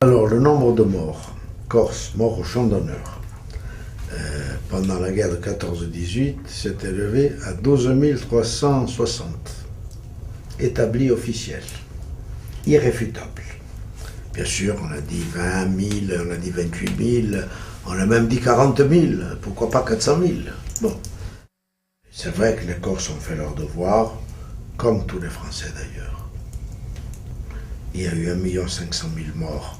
Alors, le nombre de morts, Corses, morts au champ d'honneur, pendant la guerre de 14-18, s'est élevé à 12 360, établi officiel, irréfutable. Bien sûr, on a dit 20 000, on a dit 28 000, on a même dit 40 000, pourquoi pas 400 000. Bon, c'est vrai que les Corses ont fait leur devoir, comme tous les Français d'ailleurs. Il y a eu 1 500 000 morts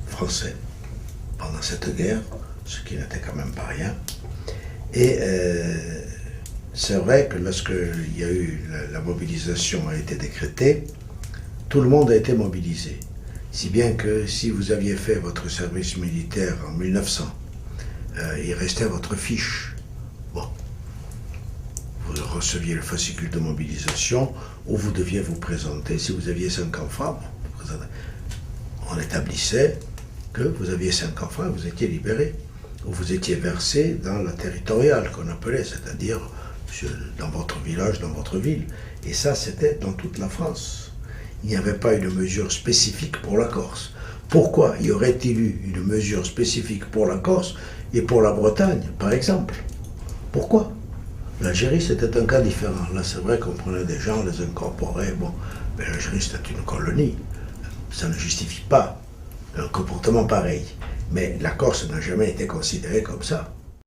français pendant cette guerre, ce qui n'était quand même pas rien. Et c'est vrai que lorsque il y a eu la mobilisation a été décrétée, tout le monde a été mobilisé. Si bien que si vous aviez fait votre service militaire en 1900, il restait votre fiche. Bon, vous receviez le fascicule de mobilisation où vous deviez vous présenter. Si vous aviez 5 enfants, on établissait que vous aviez 5 enfants et vous étiez libéré. Ou vous étiez versé dans la territoriale qu'on appelait, c'est-à-dire dans votre village, dans votre ville. Et ça, c'était dans toute la France. Il n'y avait pas une mesure spécifique pour la Corse. Pourquoi y aurait-il eu une mesure spécifique pour la Corse et pour la Bretagne, par exemple? Pourquoi? L'Algérie, c'était un cas différent. Là, c'est vrai qu'on prenait des gens, on les incorporait. Bon, mais l'Algérie, c'était une colonie. Ça ne justifie pas un comportement pareil. Mais la Corse n'a jamais été considérée comme ça.